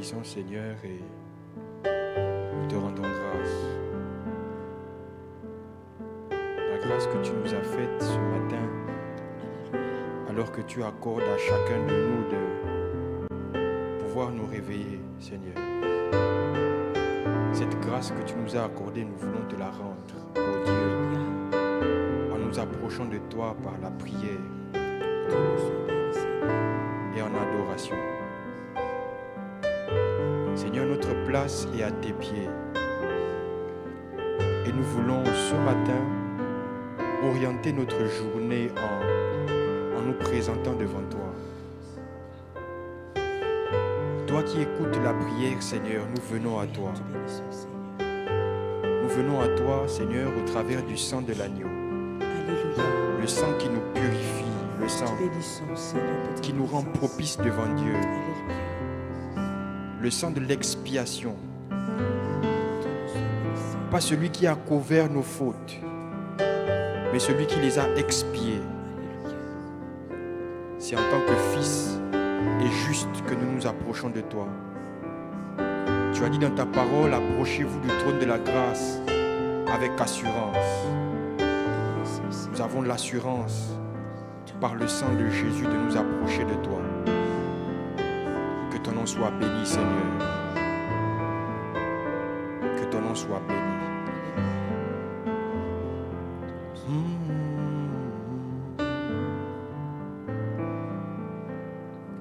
bénissons, Seigneur, et nous te rendons grâce. La grâce que tu nous as faite ce matin, alors que tu accordes à chacun de nous de pouvoir nous réveiller, Seigneur. Cette grâce que tu nous as accordée, nous voulons te la rendre, ô Dieu, en nous approchant de toi par la prière et en adoration. Seigneur, notre place est à tes pieds. Et nous voulons ce matin orienter notre journée en nous présentant devant toi. Toi qui écoutes la prière, Seigneur, nous venons à toi. Nous venons à toi, Seigneur, au travers du sang de l'agneau. Le sang qui nous purifie, le sang qui nous rend propices devant Dieu. Le sang de l'expiation. Pas celui qui a couvert nos fautes, mais celui qui les a expiées. C'est en tant que fils et juste que nous nous approchons de toi. Tu as dit dans ta parole, approchez-vous du trône de la grâce avec assurance. Nous avons l'assurance par le sang de Jésus de nous approcher de toi. Que ton nom soit béni, Seigneur. Que ton nom soit béni.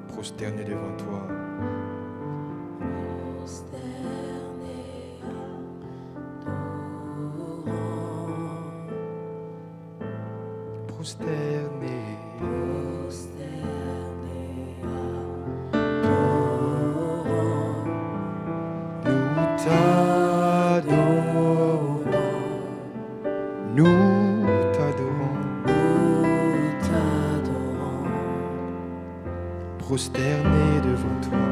Prosterné devant toi. Prosterné. Nous t'adorons. Prosterné devant toi.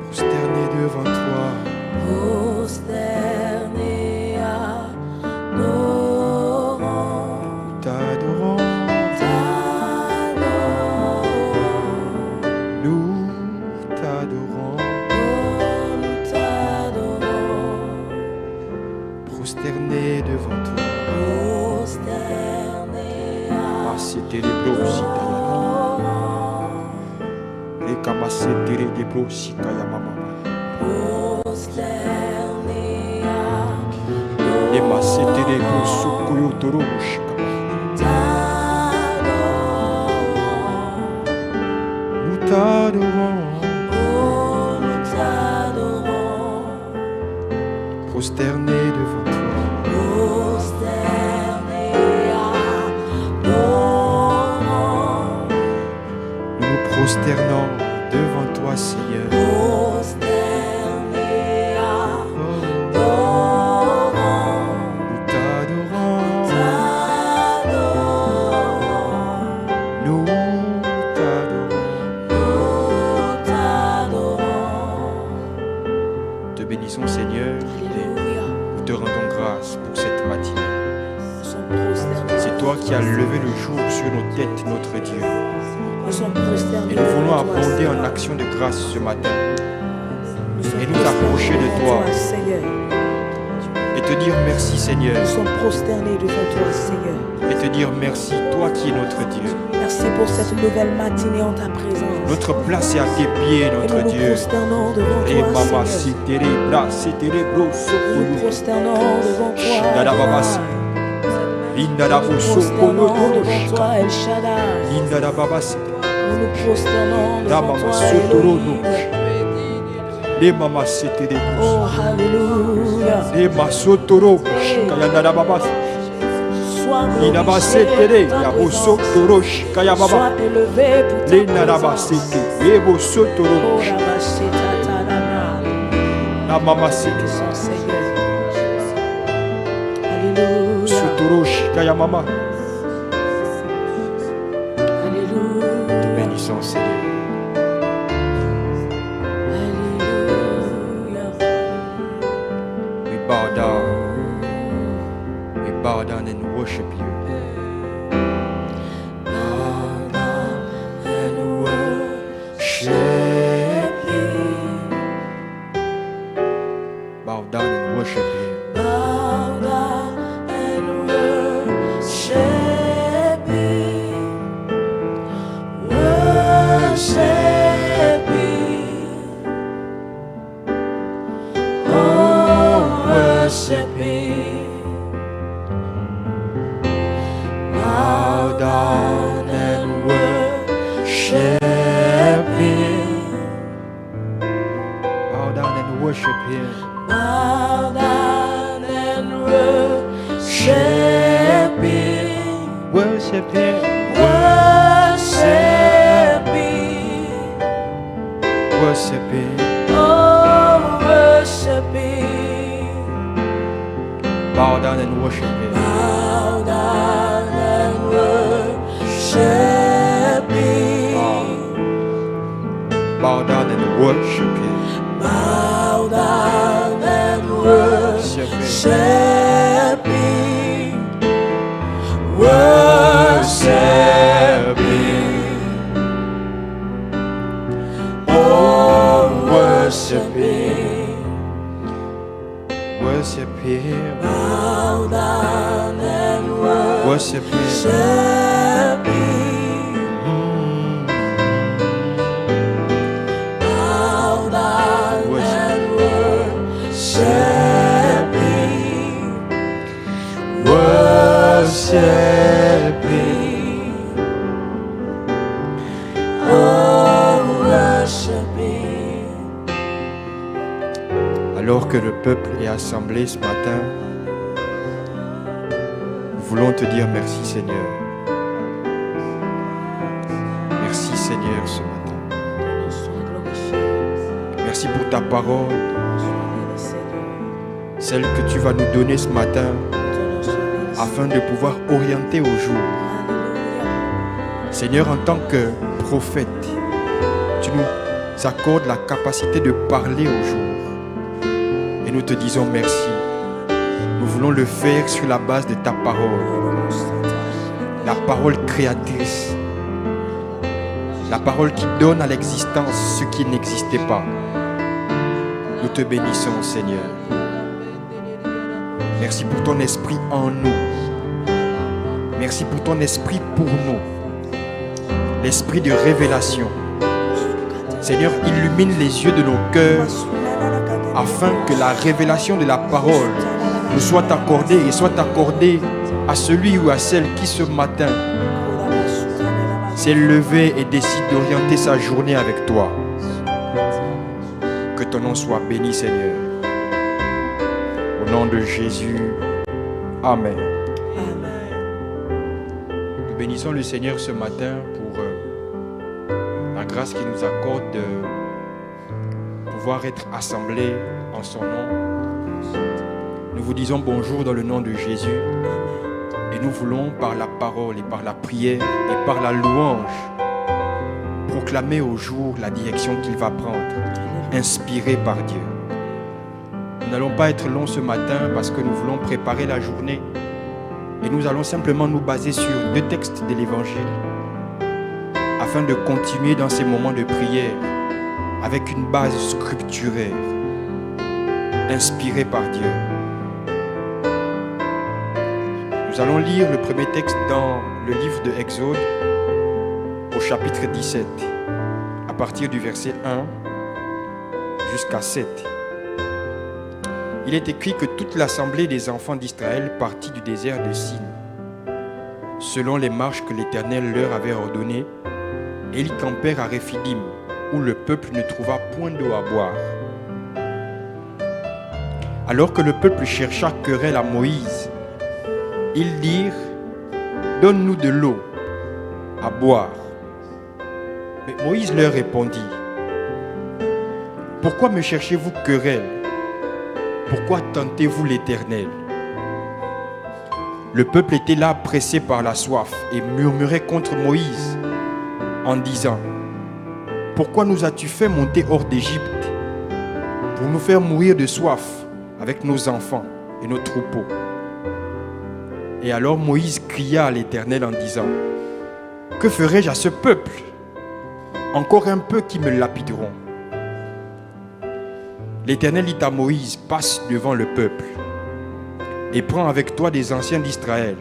Prosterné devant toi. T'adorons. Nous t'adorons. Prosterné devant toi. C'était les brosi les capacités des brosi kaya mama les macetés des brosi koyo toroshi nous t'adorons prosterné devant toi. Prosternant devant toi, Seigneur. Nous t'adorons. Nous t'adorons. Te bénissons, Seigneur. Nous te rendons grâce pour cette matinée. C'est toi qui as levé le jour sur nos têtes, notre Dieu. Et nous voulons abonder en action de grâce ce matin. Et nous approcher de toi. Et te dire merci, Seigneur. Nous sommes prosternés devant toi, Seigneur. Et te dire merci, toi qui es notre Dieu. Merci pour cette nouvelle matinée en ta présence. Notre place est à tes pieds, notre Dieu. Dieu. Nous prosternons devant toi, Seigneur. Nous prosternons devant toi, Linda da Bosso, devant toi, El Shaddai. Linda da Babas. Nous nous prosternons devant toi, les mamas c'était des oh, alléluia. Les masotoro, kaya da Babas. Linda basete, ya bosotoro, kaya Baba. Sois élevé pour ta Linda basete, les bosotoro. La maman c'était son Seigneur. Alléluia. Sotoro, kaya Mama. Alléluia. Te bénissons, Seigneur. Alléluia. We bow down and worship you. worship Him. Bow down and worship Him. Worship Him. Oh, worship Him. Bow down and worship Him. Bow down and worship Him. Bow down and worship Him. Worship Him. Worship Him. Worship Him. Oh, worship Him. Bow down and worship Him. Bow down and worship Him. Bow down and worship Him. Bow down and worship Him. Worship Him. Oh, worship Him. Worship Him. Bow down and Worship Him. worship Him. Bow down and worship Him. Worship Him. Oh, worship Him. Alors que le peuple est assemblé ce matin, nous voulons te dire merci Seigneur. Merci Seigneur ce matin. Merci pour ta parole, celle que tu vas nous donner ce matin afin de pouvoir orienter au jour. Seigneur, en tant que prophète, tu nous accordes la capacité de parler au jour. Et nous te disons merci. Nous voulons le faire sur la base de ta parole. La parole créatrice. La parole qui donne à l'existence ce qui n'existait pas. Nous te bénissons, Seigneur. Merci pour ton esprit en nous. Merci pour ton esprit pour nous. L'esprit de révélation. Seigneur, illumine les yeux de nos cœurs afin que la révélation de la parole nous soit accordée et soit accordée à celui ou à celle qui ce matin s'est levé et décide d'orienter sa journée avec toi. Que ton nom soit béni, Seigneur. Au nom de Jésus. Amen. Nous bénissons le Seigneur ce matin pour la grâce qu'il nous accorde de pouvoir être assemblés en son nom. Nous vous disons bonjour dans le nom de Jésus et nous voulons par la parole et par la prière et par la louange proclamer au jour la direction qu'il va prendre, inspiré par Dieu. Nous n'allons pas être longs ce matin parce que nous voulons préparer la journée et nous allons simplement nous baser sur 2 textes de l'Évangile afin de continuer dans ces moments de prière avec une base scripturaire, inspirée par Dieu. Nous allons lire le premier texte dans le livre de Exode, au chapitre 17, à partir du verset 1 jusqu'à 7. Il est écrit que toute l'assemblée des enfants d'Israël partit du désert de Sin, selon les marches que l'Éternel leur avait ordonnées, et ils campèrent à Réphidim, où le peuple ne trouva point d'eau à boire. Alors que le peuple chercha querelle à Moïse, ils dirent « Donne-nous de l'eau à boire. » Mais Moïse leur répondit « Pourquoi me cherchez-vous querelle? Pourquoi tentez-vous l'Éternel ?» Le peuple était là pressé par la soif et murmurait contre Moïse en disant « Pourquoi nous as-tu fait monter hors d'Égypte pour nous faire mourir de soif avec nos enfants et nos troupeaux ?» Et alors Moïse cria à l'Éternel en disant « Que ferai-je à ce peuple? Encore un peu qui me lapideront. » L'Éternel dit à Moïse, passe devant le peuple et prends avec toi des anciens d'Israël.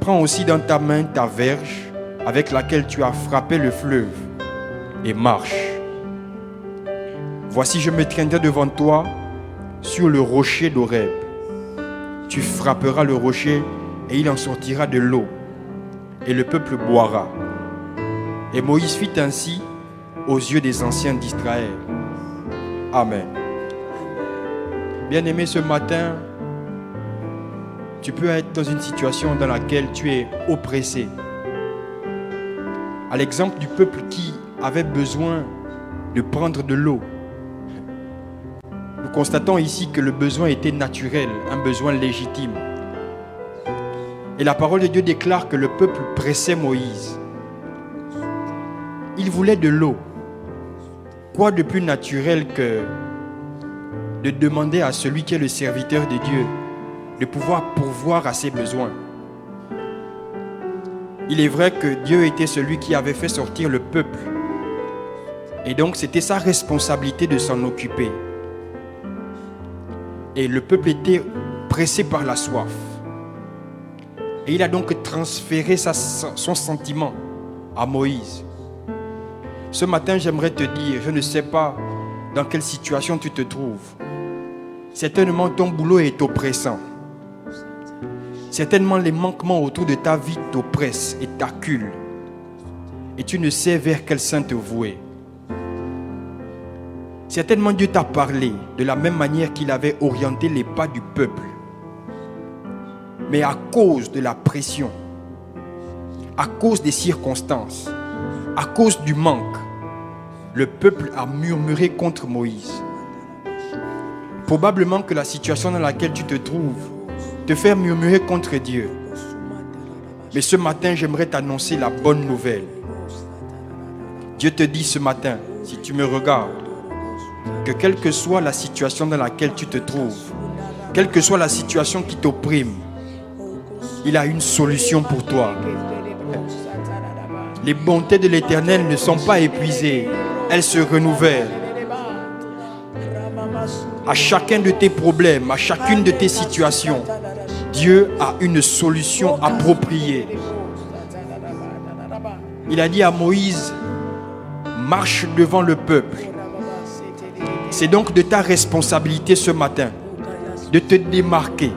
Prends aussi dans ta main ta verge avec laquelle tu as frappé le fleuve et marche. Voici, je me tiendrai devant toi sur le rocher d'Horeb. Tu frapperas le rocher et il en sortira de l'eau et le peuple boira. Et Moïse fit ainsi aux yeux des anciens d'Israël. Amen. Bien-aimé, ce matin, tu peux être dans une situation dans laquelle tu es oppressé. À l'exemple du peuple qui avait besoin de prendre de l'eau. Nous constatons ici que le besoin était naturel, un besoin légitime. Et la parole de Dieu déclare que le peuple pressait Moïse. Il voulait de l'eau. Quoi de plus naturel que de demander à celui qui est le serviteur de Dieu de pouvoir pourvoir à ses besoins. Il est vrai que Dieu était celui qui avait fait sortir le peuple. Et donc c'était sa responsabilité de s'en occuper. Et le peuple était pressé par la soif. Et il a donc transféré son sentiment à Moïse. Ce matin, j'aimerais te dire, je ne sais pas dans quelle situation tu te trouves. Certainement, ton boulot est oppressant. Certainement, les manquements autour de ta vie t'oppressent et t'acculent. Et tu ne sais vers quel sein te vouer. Certainement, Dieu t'a parlé de la même manière qu'il avait orienté les pas du peuple. Mais à cause de la pression, à cause des circonstances, à cause du manque, le peuple a murmuré contre Moïse. Probablement que la situation dans laquelle tu te trouves te fait murmurer contre Dieu. Mais ce matin, j'aimerais t'annoncer la bonne nouvelle. Dieu te dit ce matin, si tu me regardes, que quelle que soit la situation dans laquelle tu te trouves, quelle que soit la situation qui t'opprime, il a une solution pour toi. Les bontés de l'Éternel ne sont pas épuisées, elles se renouvellent. À chacun de tes problèmes, à chacune de tes situations, Dieu a une solution appropriée. Il a dit à Moïse, marche devant le peuple. C'est donc de ta responsabilité ce matin de te démarquer.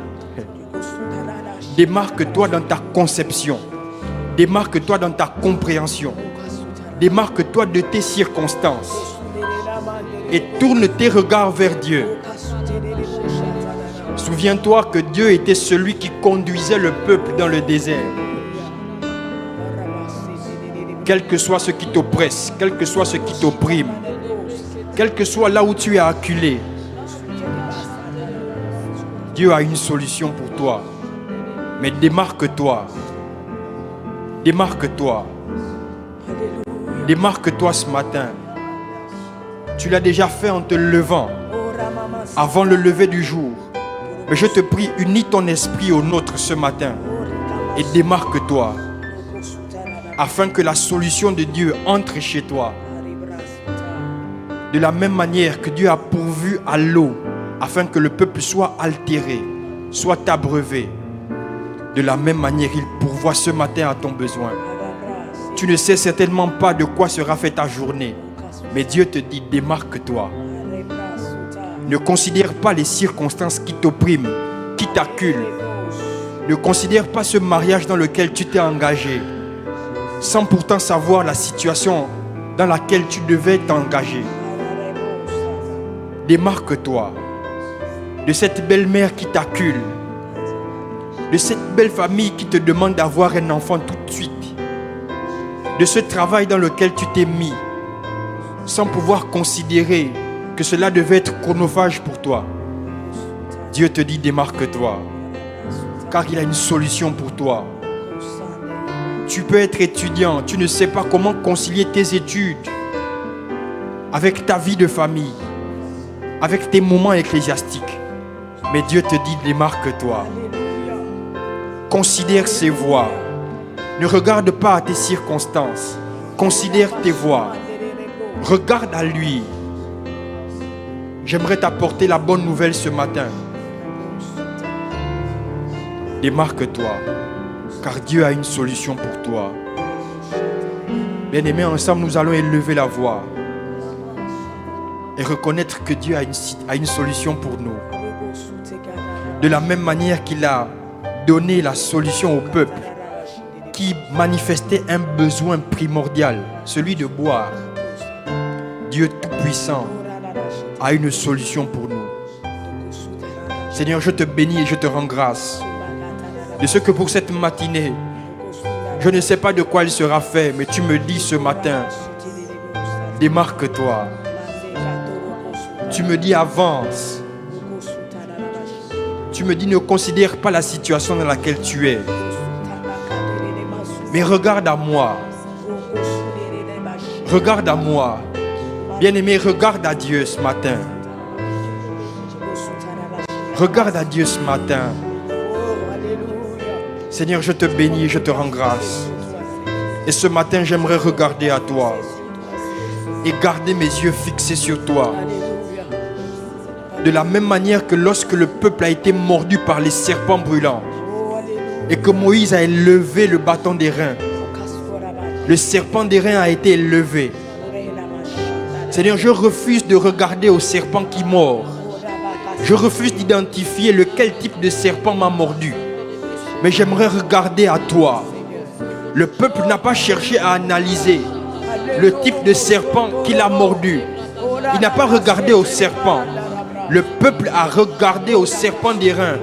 Démarque-toi dans ta conception. Démarque-toi dans ta compréhension. Démarque-toi de tes circonstances. Et tourne tes regards vers Dieu. Souviens-toi que Dieu était celui qui conduisait le peuple dans le désert. Quel que soit ce qui t'oppresse, quel que soit ce qui t'opprime, quel que soit là où tu es acculé, Dieu a une solution pour toi. Mais démarque-toi. Démarque-toi. Démarque-toi ce matin. Tu l'as déjà fait en te levant, avant le lever du jour. Mais je te prie, unis ton esprit au nôtre ce matin et démarque-toi, afin que la solution de Dieu entre chez toi. De la même manière que Dieu a pourvu à l'eau, afin que le peuple soit altéré, soit abreuvé. De la même manière, il pourvoit ce matin à ton besoin. Tu ne sais certainement pas de quoi sera faite ta journée, mais Dieu te dit, démarque-toi. Ne considère pas les circonstances qui t'oppriment, qui t'acculent. Ne considère pas ce mariage dans lequel tu t'es engagé, sans pourtant savoir la situation dans laquelle tu devais t'engager. Démarque-toi de cette belle-mère qui t'accule, de cette belle famille qui te demande d'avoir un enfant tout de suite, de ce travail dans lequel tu t'es mis, sans pouvoir considérer que cela devait être chronophage pour toi. Dieu te dit, démarque-toi, car il a une solution pour toi. Tu peux être étudiant, tu ne sais pas comment concilier tes études avec ta vie de famille, avec tes moments ecclésiastiques. Mais Dieu te dit, démarque-toi. Considère ses voies. Ne regarde pas à tes circonstances. Considère tes voies. Regarde à lui. J'aimerais t'apporter la bonne nouvelle ce matin. Démarque-toi, car Dieu a une solution pour toi. Bien-aimés, ensemble, nous allons élever la voix et reconnaître que Dieu a une solution pour nous. De la même manière qu'il a donné la solution au peuple qui manifestait un besoin primordial, celui de boire. Dieu Tout-Puissant a une solution pour nous. Seigneur, je te bénis et je te rends grâce de ce que pour cette matinée, je ne sais pas de quoi il sera fait, mais tu me dis ce matin, démarque-toi. Tu me dis avance. Tu me dis ne considère pas la situation dans laquelle tu es, mais regarde à moi. Regarde à moi. Bien-aimé, regarde à Dieu ce matin. Regarde à Dieu ce matin. Seigneur, je te bénis et je te rends grâce. Et ce matin, j'aimerais regarder à toi et garder mes yeux fixés sur toi. De la même manière que lorsque le peuple a été mordu par les serpents brûlants et que Moïse a élevé le bâton d'airain, le serpent d'airain a été élevé. Seigneur, je refuse de regarder au serpent qui mord. Je refuse d'identifier lequel type de serpent m'a mordu. Mais j'aimerais regarder à toi. Le peuple n'a pas cherché à analyser le type de serpent qu'il a mordu. Il n'a pas regardé au serpent. Le peuple a regardé au serpent d'airain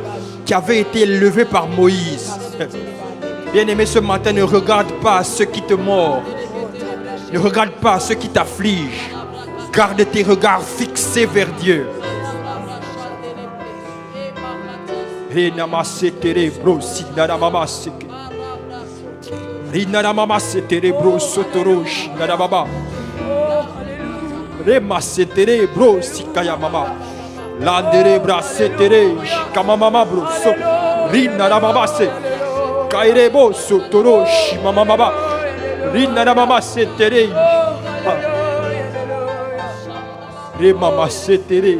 qui avait été élevé par Moïse. Bien-aimé, ce matin, ne regarde pas à ceux qui te mordent. Ne regarde pas à ceux qui t'affligent. Garde tes regards fixés vers Dieu. Landere brasetere kamama bro so rina na mama se kairebo sotoro shi mama baba rina na mama setere re mama setere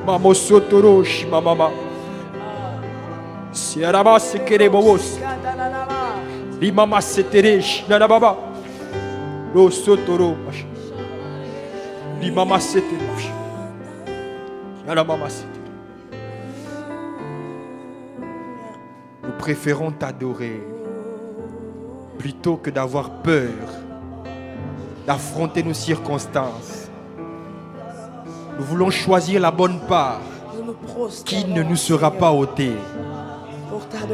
mama sotoro shi mama si araba se kere bobos ri mama setere shi na baba ro sotoro ri mama setere. Nous préférons t'adorer plutôt que d'avoir peur d'affronter nos circonstances. Nous voulons choisir la bonne part qui ne nous sera pas ôtée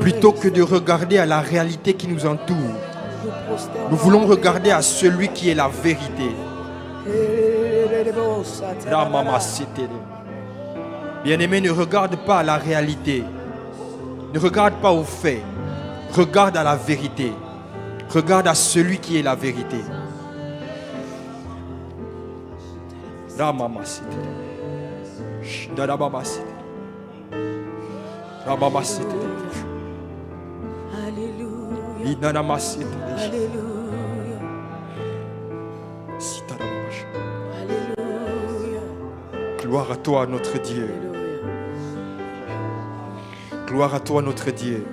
plutôt que de regarder à la réalité qui nous entoure. Nous voulons regarder à celui qui est la vérité. Bien-aimé, ne regarde pas à la réalité. Ne regarde pas aux faits. Regarde à la vérité. Regarde à celui qui est la vérité. Gloire à toi, notre Dieu. Gloire à toi, notre Dieu.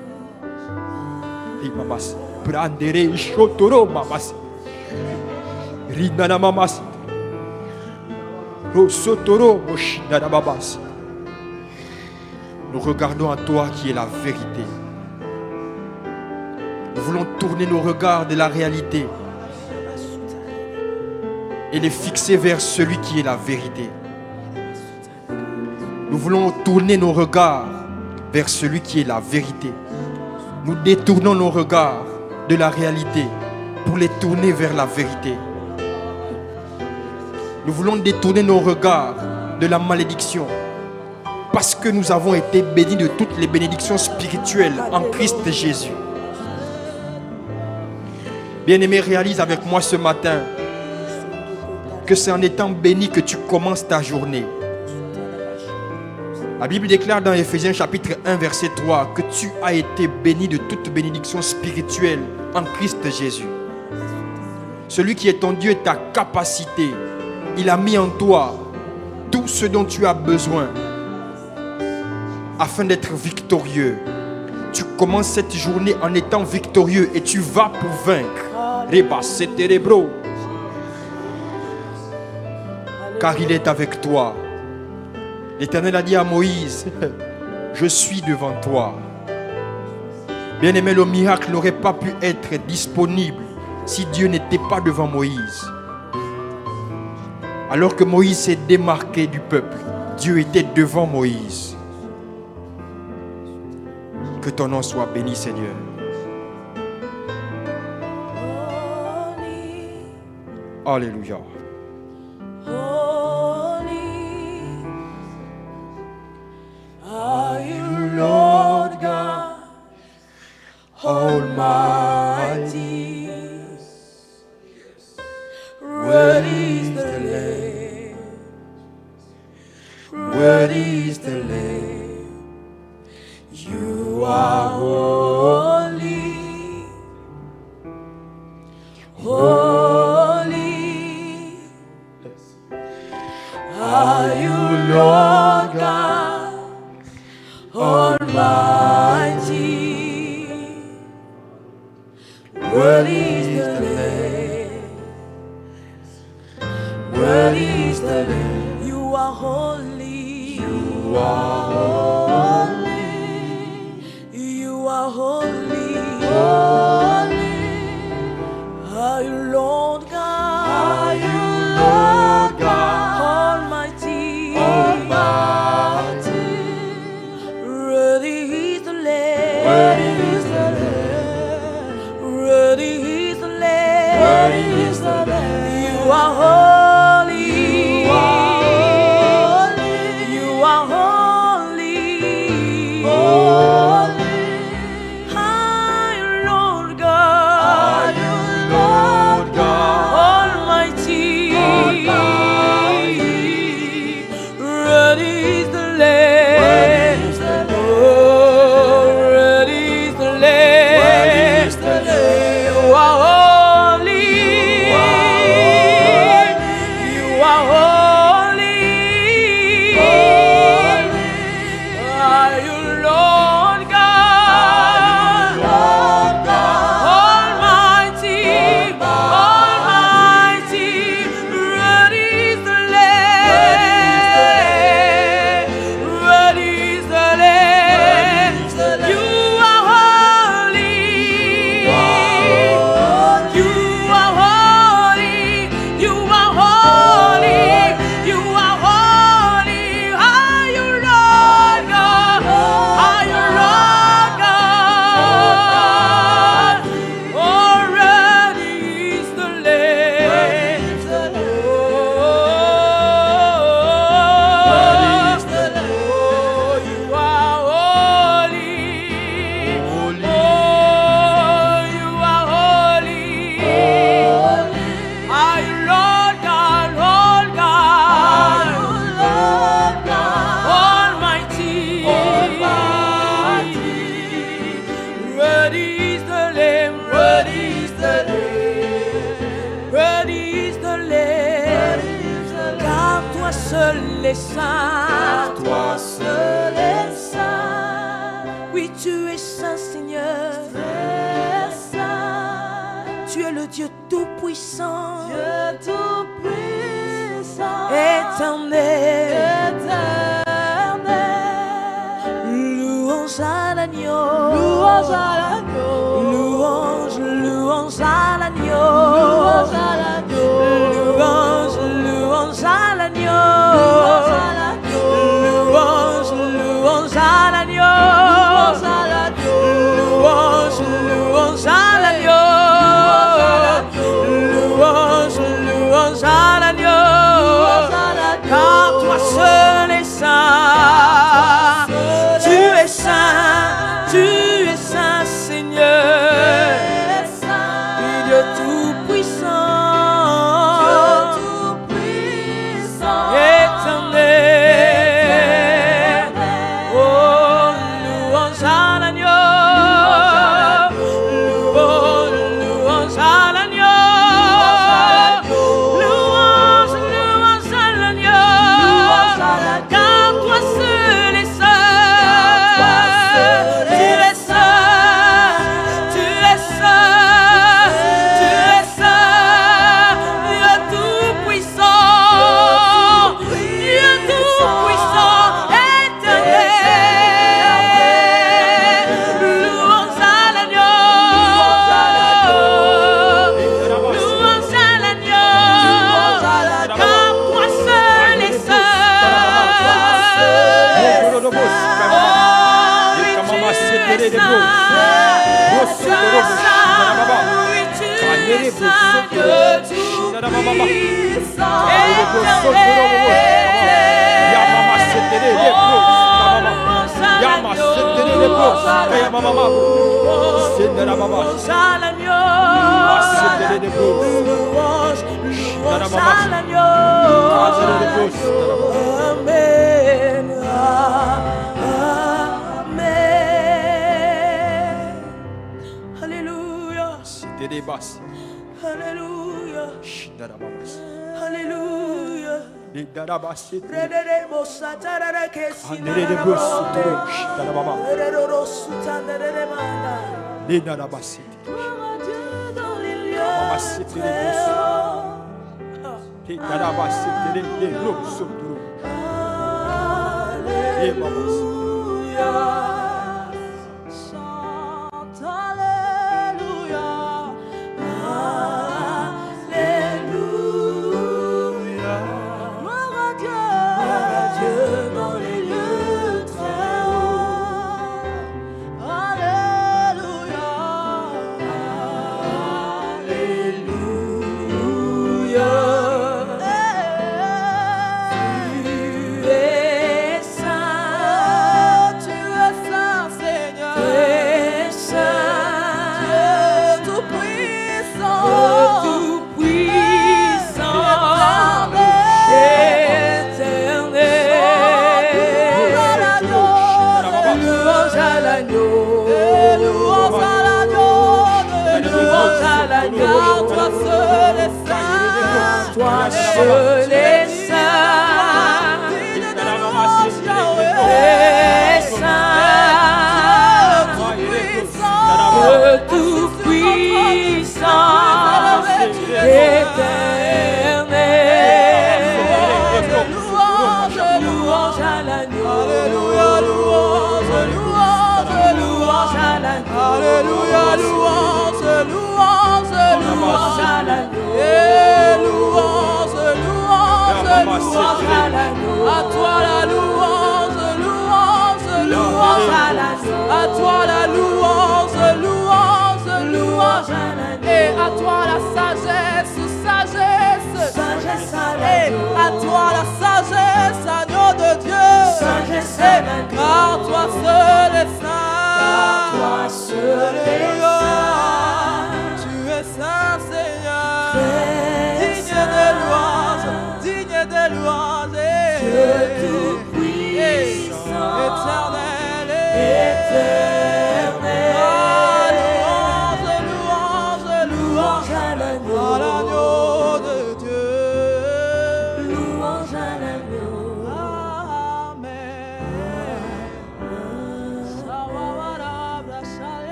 Nous regardons à toi qui est la vérité. Nous voulons tourner nos regards de la réalité et les fixer vers celui qui est la vérité. Nous voulons tourner nos regards vers celui qui est la vérité. Nous détournons nos regards de la réalité pour les tourner vers la vérité. Nous voulons détourner nos regards de la malédiction parce que nous avons été bénis de toutes les bénédictions spirituelles en Christ Jésus. Bien-aimé, réalise avec moi ce matin que c'est en étant béni que tu commences ta journée. La Bible déclare dans Éphésiens chapitre 1 verset 3 que tu as été béni de toute bénédiction spirituelle en Christ Jésus. Celui qui est ton Dieu est ta capacité. Il a mis en toi tout ce dont tu as besoin afin d'être victorieux. Tu commences cette journée en étant victorieux et tu vas pour vaincre. Car il est avec toi. L'Éternel a dit à Moïse, je suis devant toi. Bien-aimé, le miracle n'aurait pas pu être disponible si Dieu n'était pas devant Moïse. Alors que Moïse s'est démarqué du peuple, Dieu était devant Moïse. Que ton nom soit béni, Seigneur. Alléluia. Are you Lord God Almighty? Worthy is the Lamb. Worthy is the Lamb. You are holy. Holy. Are you Lord God Almighty? Worthy is the Lamb. Worthy is the Lamb. You are holy. You are holy. You are holy. Holy. Are you Lord God? Are you Lord God Almighty? Almighty. Worthy is the Lamb. Worthy is the Lamb. Worthy is the Lamb. Worthy is the Lamb. You are holy. You are holy. You are holy. Are you Lord God? Are you Lord God Almighty? Worthy is the Lamb. Oh, worthy is the Lamb. You are holy. You are holy. Are you Lord God Almighty? Almighty. Worthy is the Lamb. Worthy is the Lamb. You are holy. You are holy. You are holy. You are holy. Are you Lord God? Are you Lord God? Already is the Lamb. Oh, you are holy. Oh, you are holy. Are you Lord God, Lord God, Almighty? Worthy is the Lamb, worthy is the Lamb, worthy is the Lamb. Car toi seul est saint, toi seul est saint. Oui, tu es saint, Seigneur. Tu es le Dieu tout-puissant, éternel. Louange à l'agneau, louange à l'agneau, louange, louange à l'agneau, louange à l'agneau, louange, louange à l'agneau, louange, louange à l'agneau, louange, louange à l'agneau, louange, louange à l'agneau, car toi seul est saint. Tu es saint, Seigneur, Dieu tout-puissant.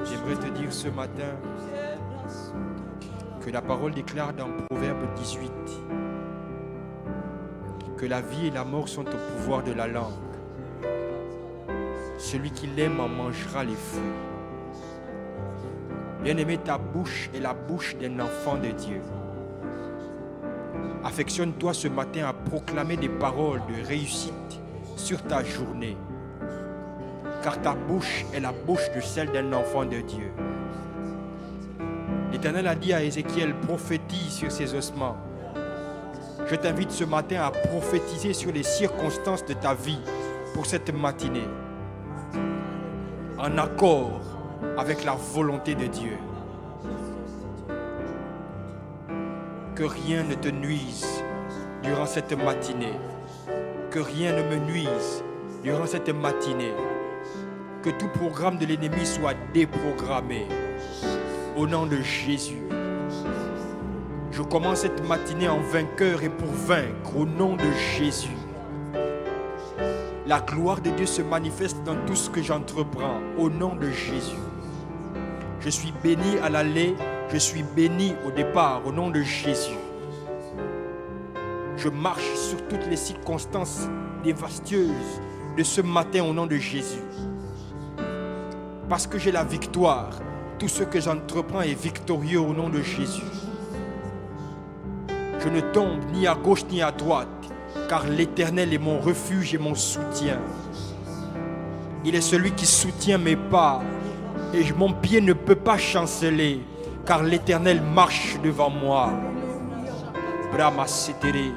J'aimerais te dire ce matin que la parole déclare dans Proverbe 18 que la vie et la mort sont au pouvoir de la langue. Celui qui l'aime en mangera les fruits. Bien-aimé, ta bouche est la bouche d'un enfant de Dieu. Affectionne-toi ce matin à proclamer des paroles de réussite sur ta journée, car ta bouche est la bouche de celle d'un enfant de Dieu. L'Éternel a dit à Ézéchiel, prophétise sur ses ossements. Je t'invite ce matin à prophétiser sur les circonstances de ta vie pour cette matinée, en accord avec la volonté de Dieu. Que rien ne te nuise durant cette matinée. Que rien ne me nuise durant cette matinée. Que tout programme de l'ennemi soit déprogrammé. Au nom de Jésus. Je commence cette matinée en vainqueur et pour vaincre. Au nom de Jésus. La gloire de Dieu se manifeste dans tout ce que j'entreprends. Au nom de Jésus. Je suis béni à l'aller. Je suis béni au départ. Au nom de Jésus. Je marche sur toutes les circonstances dévastatrices de ce matin au nom de Jésus. Parce que j'ai la victoire, Tout ce que j'entreprends est victorieux au nom de Jésus. Je ne tombe ni à gauche ni à droite, car l'Éternel est mon refuge et mon soutien. Il est celui qui soutient mes pas, et mon pied ne peut pas chanceler, car l'Éternel marche devant moi. Brahma Setere.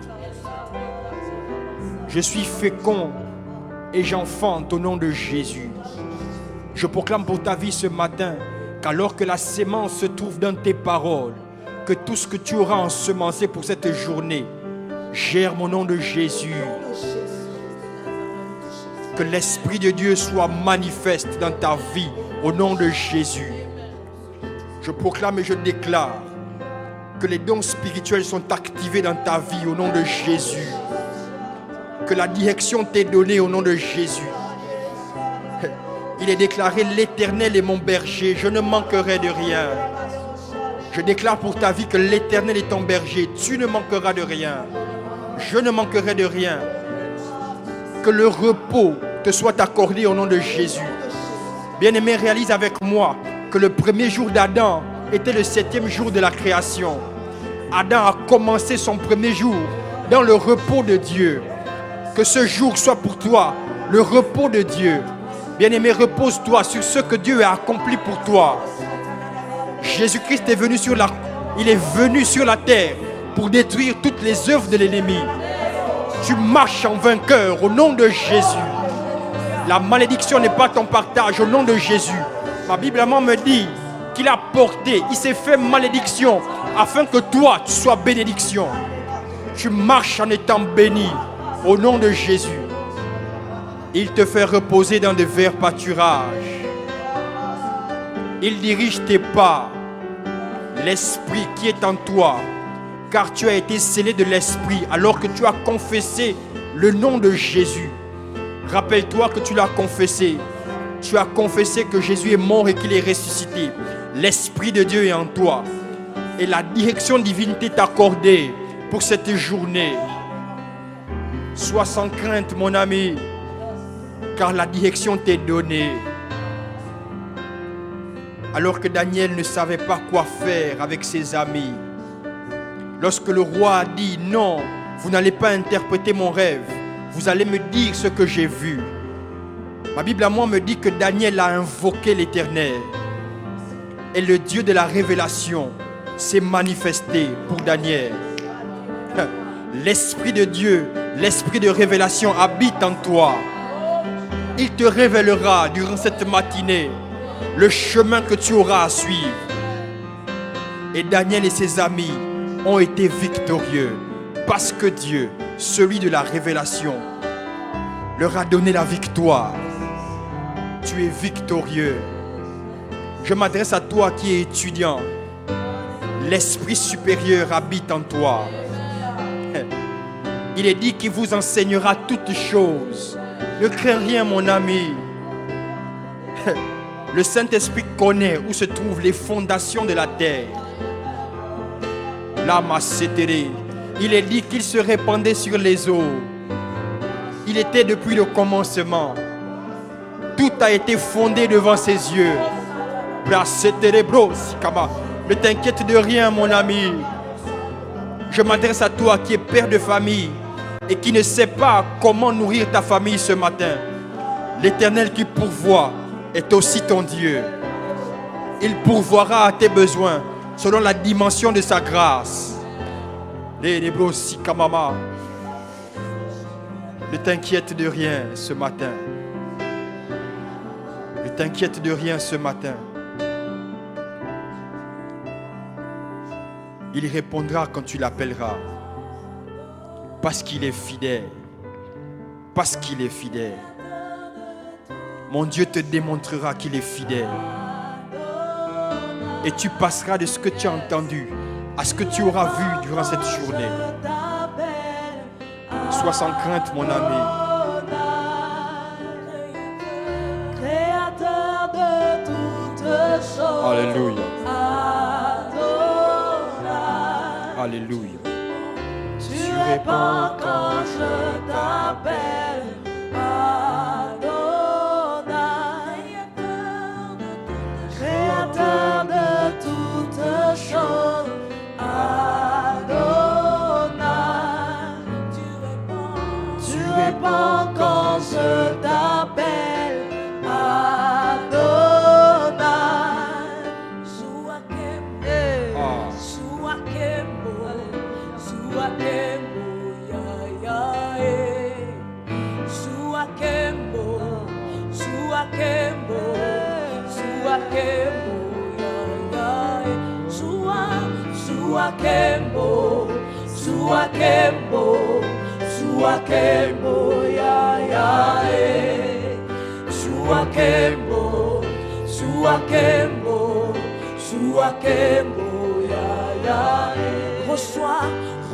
Je suis fécond et j'enfante au nom de Jésus. Je proclame pour ta vie ce matin qu'alors que la sémence se trouve dans tes paroles, que tout ce que tu auras ensemencé pour cette journée germe au nom de Jésus. Que l'Esprit de Dieu soit manifeste dans ta vie au nom de Jésus. Je proclame et je déclare que les dons spirituels sont activés dans ta vie au nom de Jésus. Que la direction t'est donnée au nom de Jésus. Il est déclaré: l'Éternel est mon berger, je ne manquerai de rien. Je déclare pour ta vie que l'Éternel est ton berger, tu ne manqueras de rien. Je ne manquerai de rien. Que le repos te soit accordé au nom de Jésus. Bien-aimé, réalise avec moi que le premier jour d'Adam était le 7e jour de la création. Adam a commencé son premier jour dans le repos de Dieu. Que ce jour soit pour toi le repos de Dieu. Bien-aimé, repose-toi sur ce que Dieu a accompli pour toi. Jésus-Christ est venu sur la terre pour détruire toutes les œuvres de l'ennemi. Tu marches en vainqueur au nom de Jésus. La malédiction n'est pas ton partage au nom de Jésus. Ma Bible me dit qu'il a porté, il s'est fait malédiction afin que toi tu sois bénédiction. Tu marches en étant béni au nom de Jésus. Il te fait reposer dans de verts pâturages. Il dirige tes pas. L'Esprit qui est en toi, car tu as été scellé de l'Esprit alors que tu as confessé le nom de Jésus. Rappelle-toi que tu l'as confessé. Tu as confessé que Jésus est mort et qu'il est ressuscité. L'Esprit de Dieu est en toi. Et la direction divine t'est accordée pour cette journée. Sois sans crainte, mon ami, car la direction t'est donnée. Alors que Daniel ne savait pas quoi faire avec ses amis, lorsque le roi a dit: non, vous n'allez pas interpréter mon rêve, vous allez me dire ce que j'ai vu. Ma Bible à moi me dit que Daniel a invoqué l'Éternel. Et le Dieu de la révélation s'est manifesté pour Daniel. L'Esprit de Dieu, l'Esprit de révélation habite en toi. Il te révélera durant cette matinée le chemin que tu auras à suivre. Et Daniel et ses amis ont été victorieux parce que Dieu, celui de la révélation, leur a donné la victoire. Tu es victorieux. Je m'adresse à toi qui es étudiant. L'Esprit supérieur habite en toi. Il est dit qu'il vous enseignera toutes choses. Ne crains rien, mon ami. Le Saint-Esprit connaît où se trouvent les fondations de la terre. Lama Setere. Il est dit qu'il se répandait sur les eaux. Il était depuis le commencement. Tout a été fondé devant ses yeux. Ne t'inquiète de rien, mon ami. Je m'adresse à toi qui es père de famille et qui ne sais pas comment nourrir ta famille ce matin. L'Éternel qui pourvoit est aussi ton Dieu. Il pourvoira à tes besoins selon la dimension de sa grâce. Ne t'inquiète de rien ce matin. Ne t'inquiète de rien ce matin. Il répondra quand tu l'appelleras. Parce qu'il est fidèle. Parce qu'il est fidèle. Mon Dieu te démontrera qu'il est fidèle. Et tu passeras de ce que tu as entendu à ce que tu auras vu durant cette journée. Sois sans crainte, mon ami. Créateur de toutes choses. Alléluia. Alléluia. Tu réponds quand je t'appelle. Adonai. Créateur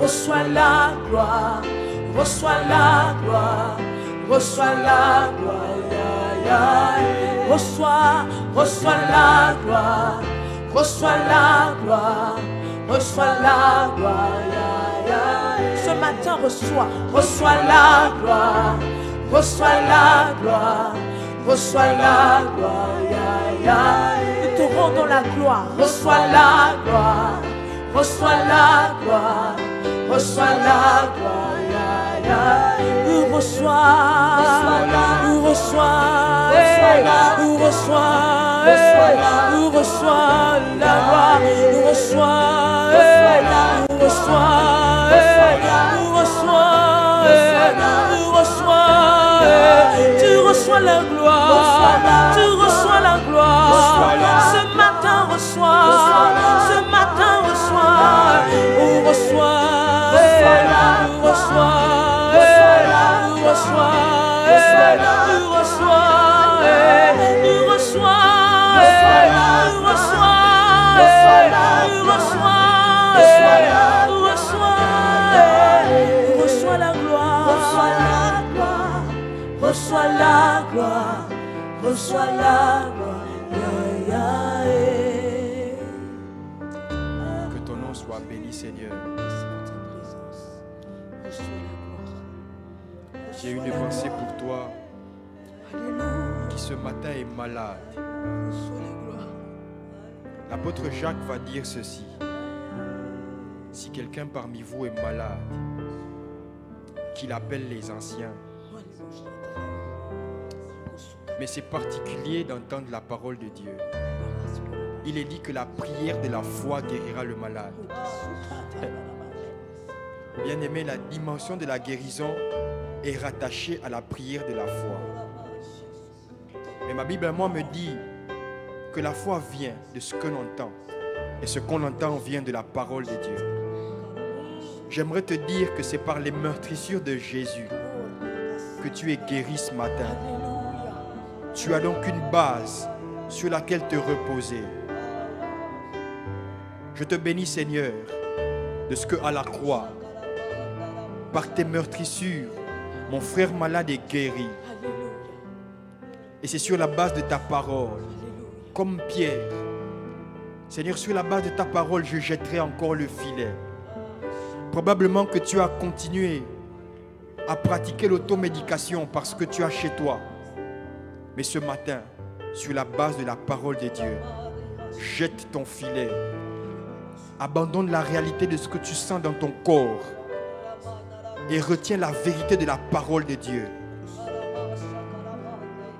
Reçois la gloire, reçois la gloire, reçois la gloire, reçois la gloire, reçois la gloire, reçois la gloire. Ce matin, reçois la gloire, reçois la gloire, reçois la gloire. Nous te rendons la gloire, reçois la gloire. Reçois la gloire, reçois la gloire, reçois la gloire, reçois la gloire, reçois tu reçois la gloire, tu reçois la gloire, ce matin reçois, ce matin reçois, reçois la gloire, reçois la gloire. Que ton nom soit béni, Seigneur. J'ai une pensée pour toi qui ce matin est malade. L'apôtre Jacques va dire ceci: si quelqu'un parmi vous est malade, qu'il appelle les anciens. Mais c'est particulier d'entendre la parole de Dieu. Il est dit que la prière de la foi guérira le malade. Bien-aimé, la dimension de la guérison est rattachée à la prière de la foi. Mais ma Bible à moi me dit que la foi vient de ce que l'on entend. Et ce qu'on entend vient de la parole de Dieu. J'aimerais te dire que c'est par les meurtrissures de Jésus que tu es guéri ce matin. Tu as donc une base sur laquelle te reposer. Je te bénis, Seigneur, de ce que à la croix, par tes meurtrissures, mon frère malade est guéri. Et c'est sur la base de ta parole, comme Pierre. Seigneur, sur la base de ta parole, je jetterai encore le filet. Probablement que tu as continué à pratiquer l'automédication parce que tu as chez toi. Mais ce matin, sur la base de la parole de Dieu, jette ton filet. Abandonne la réalité de ce que tu sens dans ton corps et retiens la vérité de la parole de Dieu.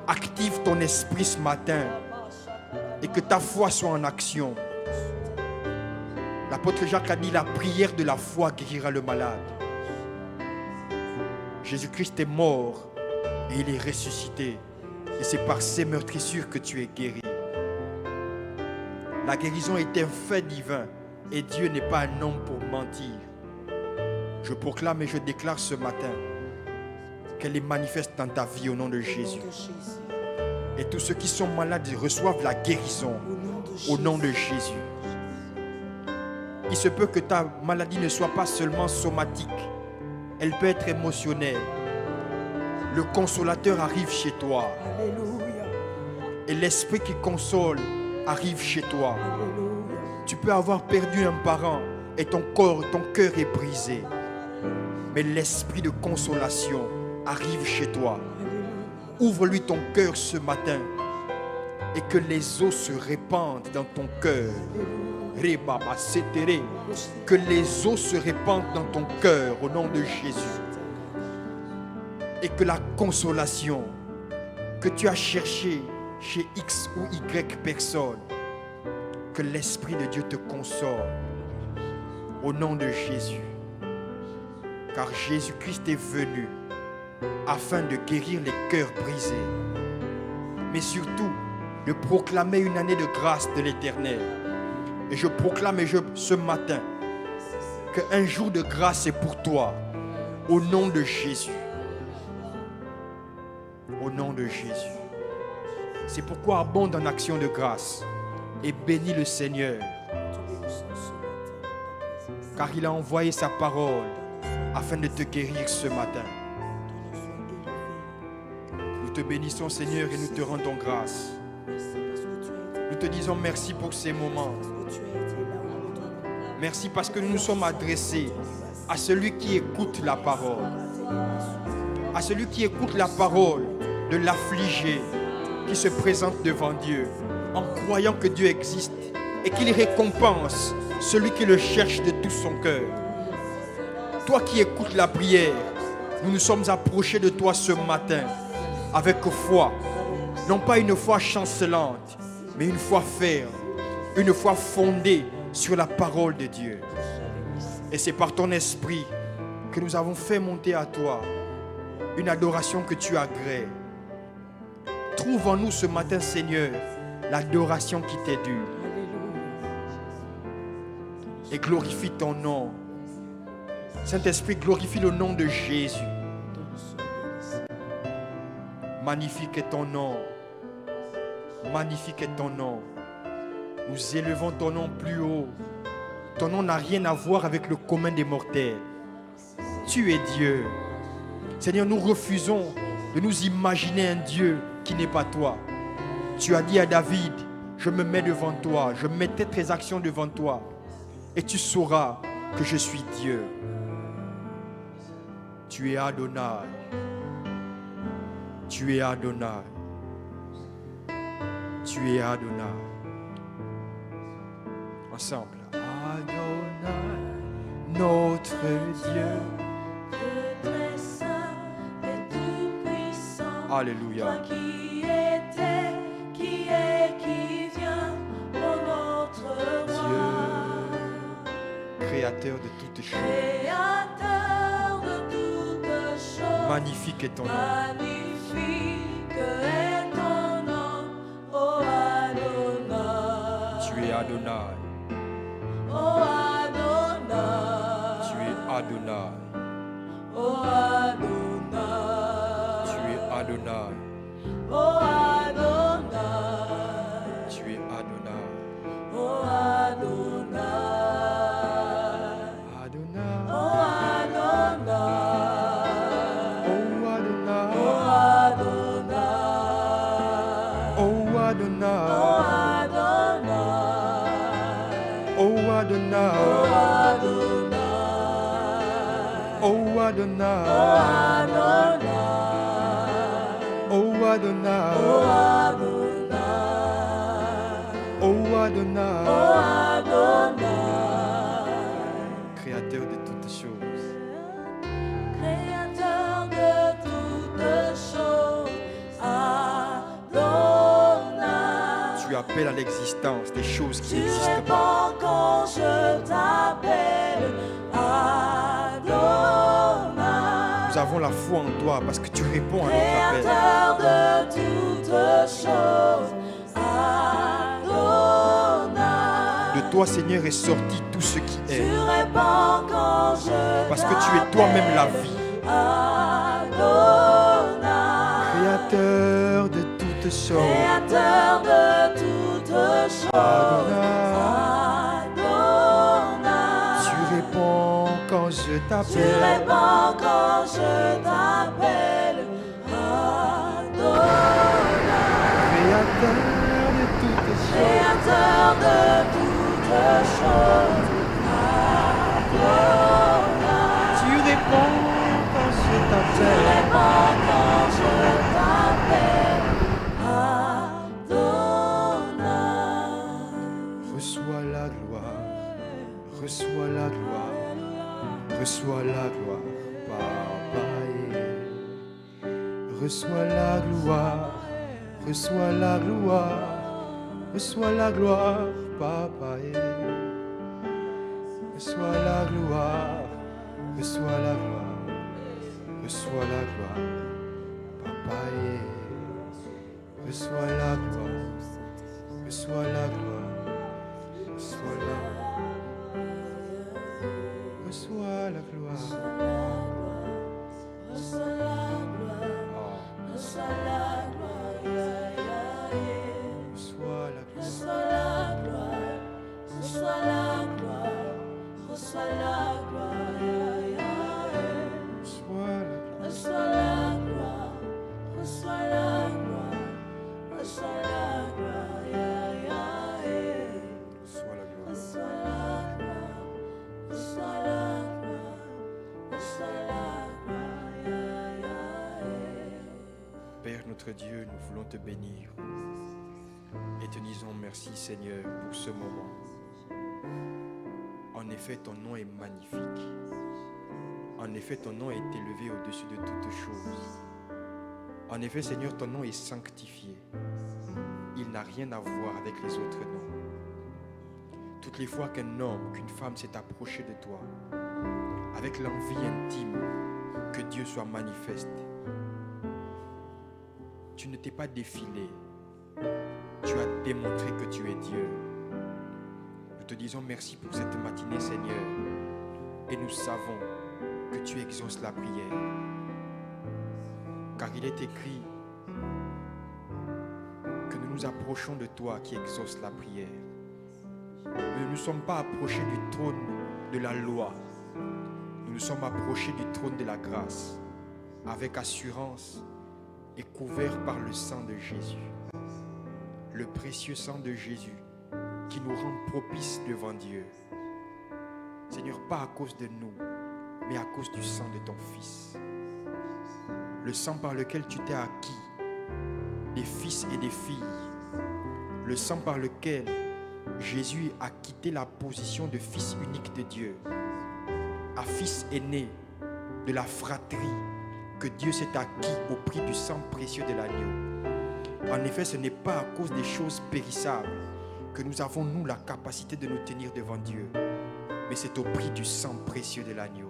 Active ton esprit ce matin et que ta foi soit en action. L'apôtre Jacques a dit: la prière de la foi guérira le malade. Jésus-Christ est mort et il est ressuscité. Et c'est par ces meurtrissures que tu es guéri. La guérison est un fait divin et Dieu n'est pas un homme pour mentir. Je proclame et je déclare ce matin qu'elle est manifeste dans ta vie au nom de Jésus. Et tous ceux qui sont malades reçoivent la guérison au nom de Jésus. Il se peut que ta maladie ne soit pas seulement somatique, elle peut être émotionnelle. Le consolateur arrive chez toi. Alléluia. Et l'esprit qui console arrive chez toi. Alléluia. Tu peux avoir perdu un parent et ton cœur est brisé. Mais l'esprit de consolation arrive chez toi. Alléluia. Ouvre-lui ton cœur ce matin et que les eaux se répandent dans ton cœur. Que les eaux se répandent dans ton cœur au nom de Jésus. Et que la consolation que tu as cherchée chez X ou Y personne, que l'Esprit de Dieu te console au nom de Jésus. Car Jésus-Christ est venu afin de guérir les cœurs brisés, mais surtout de proclamer une année de grâce de l'Éternel. Et je proclame ce matin qu'un jour de grâce est pour toi, au nom de Jésus. Au nom de Jésus. C'est pourquoi abonde en action de grâce et bénis le Seigneur, car il a envoyé sa parole afin de te guérir ce matin. Nous te bénissons, Seigneur, et nous te rendons grâce. Nous te disons merci pour ces moments. Merci parce que nous nous sommes adressés à celui qui écoute la parole. À celui qui écoute la parole de l'affligé qui se présente devant Dieu en croyant que Dieu existe et qu'il récompense celui qui le cherche de tout son cœur. Toi qui écoutes la prière, nous nous sommes approchés de toi ce matin avec foi, non pas une foi chancelante, mais une foi ferme, une foi fondée sur la parole de Dieu. Et c'est par ton esprit que nous avons fait monter à toi une adoration que tu agrées. Trouve en nous ce matin, Seigneur, l'adoration qui t'est due. Et glorifie ton nom. Saint-Esprit, glorifie le nom de Jésus. Magnifique est ton nom. Magnifique est ton nom. Nous élevons ton nom plus haut. Ton nom n'a rien à voir avec le commun des mortels. Tu es Dieu. Seigneur, nous refusons de nous imaginer un Dieu qui n'est pas toi. Tu as dit à David, je me mets devant toi, je mettais tes actions devant toi, et tu sauras que je suis Dieu. Tu es Adonai. Tu es Adonai. Tu es Adonai. Ensemble. Adonai, notre Dieu. Alléluia. Toi qui étais, qui est, qui vient, ô notre roi. Dieu, créateur de toutes choses. Créateur de toutes choses. Magnifique est ton nom. Magnifique est ton nom, ô Adonai. Tu es Adonai. Ô Adonai. Tu es Adonai. Ô Adonai. Adonai. Oh Adonai. Tu es Adonai. Oh Adonai. Adonai. Oh Adonai. Oh Adonai. Oh Adonai. Oh Adonai. Oh Adonai. Oh Adonai. Oh Adonai. Oh Adonai. Oh Adonai. Oh Adonai. Oh Adonai. Créateur de toutes choses. Créateur de toutes choses. Adonai. Tu appelles à l'existence des choses qui Tu n'existent pas. réponds quand je t'appelle. Adonai. Nous avons la foi en toi parce que tu réponds à notre appel. Créateur de toutes choses. Adonai. De toi, Seigneur, est sorti tout ce qui est. Tu réponds quand je Parce que tu es toi-même la vie. Adonai. Créateur de toutes choses. Créateur de toutes choses. Adonai. Adonai. Tu réponds quand je Tu t'appelle. réponds quand je t'appelle. Adonai. Créateur de toutes choses. Créateur de toutes choses. Adonai. Tu réponds quand je Tu t'appelle. réponds quand je t'appelle. Adonai. Reçois la gloire. Reçois la gloire. Reçois la gloire, Papa. Reçois la gloire. Reçois la gloire. Reçois la gloire, Papa. Reçois la gloire. reçois la gloire, reçois la gloire, Papa, reçois la gloire, reçois la gloire, reçois la gloire, reçois la gloire, reçois la gloire, reçois la gloire, reçois la gloire, reçois la gloire, reçois la gloire, reçois la gloire, reçois la gloire, reçois la gloire, reçois la gloire, reçois la gloire. reçois la gloire, reçois la gloire, reçois la gloire. Père notre Dieu, nous voulons te bénir et te disons merci Seigneur pour ce moment. En effet, ton nom est magnifique. En effet, ton nom est élevé au-dessus de toutes choses. En effet, Seigneur, ton nom est sanctifié. Il n'a rien à voir avec les autres noms. Toutes les fois qu'un homme, qu'une femme s'est approché de toi, avec l'envie intime que Dieu soit manifeste, tu ne t'es pas défilé. Tu as démontré que tu es Dieu. Nous te disons merci pour cette matinée, Seigneur. Et nous savons que tu exauces la prière. Car il est écrit que nous nous approchons de toi qui exauce la prière. Nous ne nous sommes pas approchés du trône de la loi. Nous nous sommes approchés du trône de la grâce avec assurance et couverts par le sang de Jésus. Le précieux sang de Jésus qui nous rend propices devant Dieu. Seigneur, pas à cause de nous, mais à cause du sang de ton Fils. Le sang par lequel tu t'es acquis des fils et des filles. Le sang par lequel Jésus a quitté la position de fils unique de Dieu, à fils aîné de la fratrie que Dieu s'est acquis au prix du sang précieux de l'agneau. En effet, ce n'est pas à cause des choses périssables que nous avons, nous, la capacité de nous tenir devant Dieu, mais c'est au prix du sang précieux de l'agneau.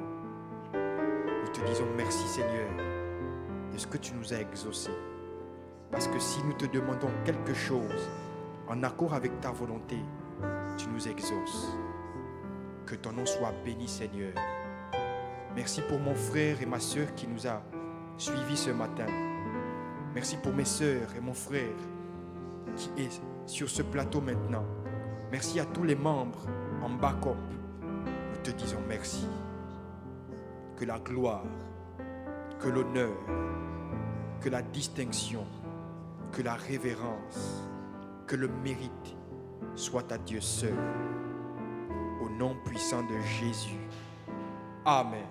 Nous te disons merci, Seigneur, de ce que tu nous as exaucé. Parce que si nous te demandons quelque chose en accord avec ta volonté, tu nous exauces. Que ton nom soit béni, Seigneur. Merci pour mon frère et ma soeur qui nous a suivis ce matin. Merci pour mes soeurs et mon frère qui est sur ce plateau maintenant. Merci à tous les membres en backup. Nous te disons merci. Que la gloire, que l'honneur, que la distinction, que la révérence, que le mérite soit à Dieu seul. Au nom puissant de Jésus. Amen.